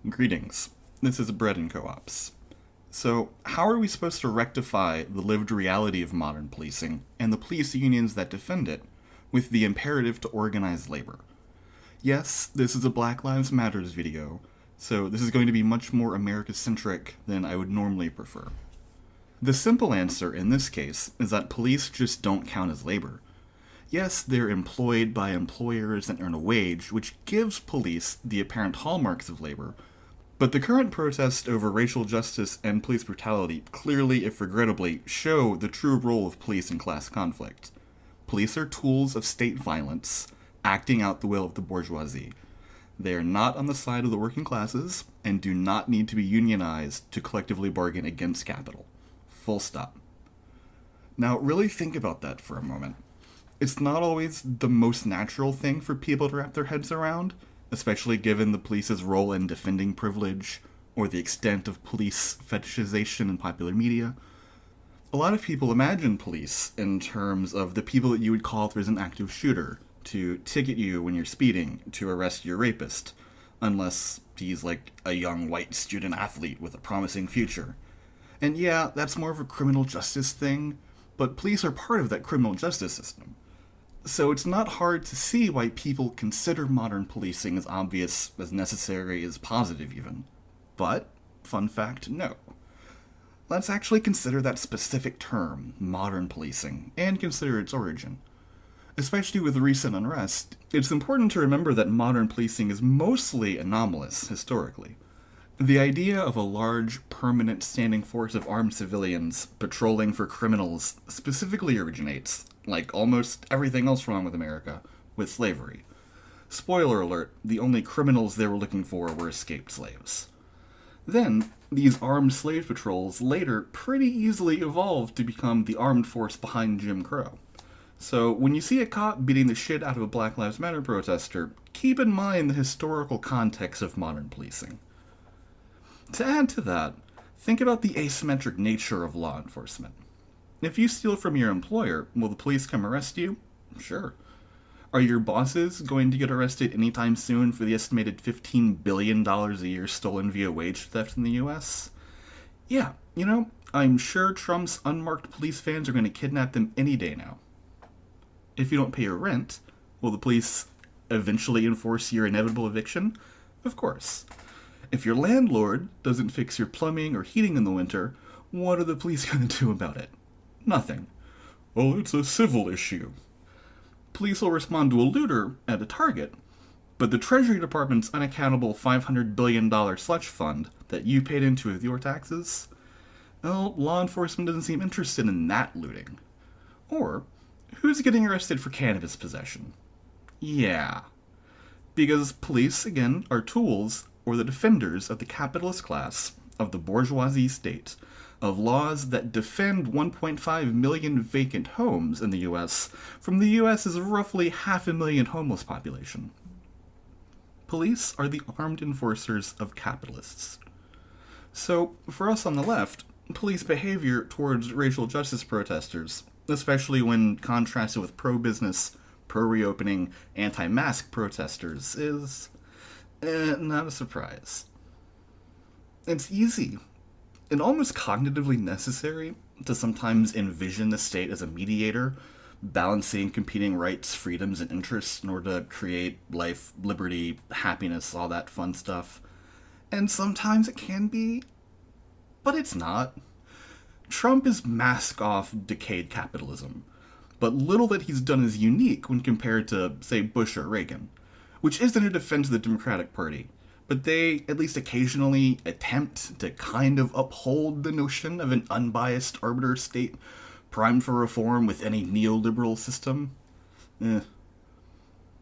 Greetings. This is Bread and Co-ops. So, how are we supposed to rectify the lived reality of modern policing and the police unions that defend it with the imperative to organize labor? Yes, this is a Black Lives Matters video, so this is going to be much more America-centric than I would normally prefer. The simple answer in this case is that police just don't count as labor. Yes, they're employed by employers and earn a wage, which gives police the apparent hallmarks of labor, but the current protests over racial justice and police brutality clearly, if regrettably, show the true role of police in class conflict. Police are tools of state violence, acting out the will of the bourgeoisie. They are not on the side of the working classes, and do not need to be unionized to collectively bargain against capital. Full stop. Now, really think about that for a moment. It's not always the most natural thing for people to wrap their heads around, especially given the police's role in defending privilege, or the extent of police fetishization in popular media. A lot of people imagine police in terms of the people that you would call if there's an active shooter, to ticket you when you're speeding, to arrest your rapist, unless he's like a young white student athlete with a promising future. And yeah, that's more of a criminal justice thing, but police are part of that criminal justice system. So it's not hard to see why people consider modern policing as obvious, as necessary, as positive even. But, fun fact, no. Let's actually consider that specific term, modern policing, and consider its origin. Especially with recent unrest, it's important to remember that modern policing is mostly anomalous, historically. The idea of a large, permanent standing force of armed civilians patrolling for criminals specifically originates, like almost everything else wrong with America, with slavery. Spoiler alert, the only criminals they were looking for were escaped slaves. Then, these armed slave patrols later pretty easily evolved to become the armed force behind Jim Crow. So, when you see a cop beating the shit out of a Black Lives Matter protester, keep in mind the historical context of modern policing. To add to that, think about the asymmetric nature of law enforcement. If you steal from your employer, will the police come arrest you? Sure. Are your bosses going to get arrested anytime soon for the estimated $15 billion a year stolen via wage theft in the US? Yeah, I'm sure Trump's unmarked police vans are going to kidnap them any day now. If you don't pay your rent, will the police eventually enforce your inevitable eviction? Of course. If your landlord doesn't fix your plumbing or heating in the winter, what are the police going to do about it? Nothing. Well, it's a civil issue. Police will respond to a looter at a Target, but the Treasury Department's unaccountable $500 billion slush fund that you paid into with your taxes, well, law enforcement doesn't seem interested in that looting. Or, who's getting arrested for cannabis possession? Yeah. Because police, again, are tools or the defenders of the capitalist class, of the bourgeoisie state, of laws that defend 1.5 million vacant homes in the US from the US's roughly 500,000 homeless population. Police are the armed enforcers of capitalists. So, for us on the left, police behavior towards racial justice protesters, especially when contrasted with pro-business, pro-reopening, anti-mask protesters, is not a surprise. It's easy and almost cognitively necessary to sometimes envision the state as a mediator, balancing competing rights, freedoms, and interests in order to create life, liberty, happiness, all that fun stuff. And sometimes it can be, but it's not. Trump is mask-off decayed capitalism, but little that he's done is unique when compared to, say, Bush or Reagan, which isn't a defense of the Democratic Party, but they at least occasionally attempt to kind of uphold the notion of an unbiased arbiter state primed for reform with any neoliberal system.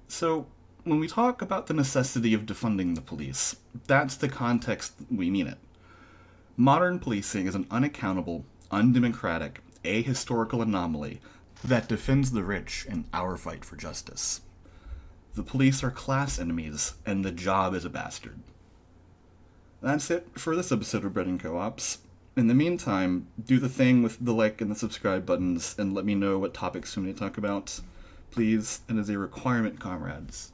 So, when we talk about the necessity of defunding the police, that's the context we mean it. Modern policing is an unaccountable, undemocratic, ahistorical anomaly that defends the rich in our fight for justice. The police are class enemies, and the job is a bastard. That's it for this episode of Bread and Co-ops. In the meantime, do the thing with the like and the subscribe buttons, and let me know what topics you want me to talk about. Please, it is a requirement, comrades.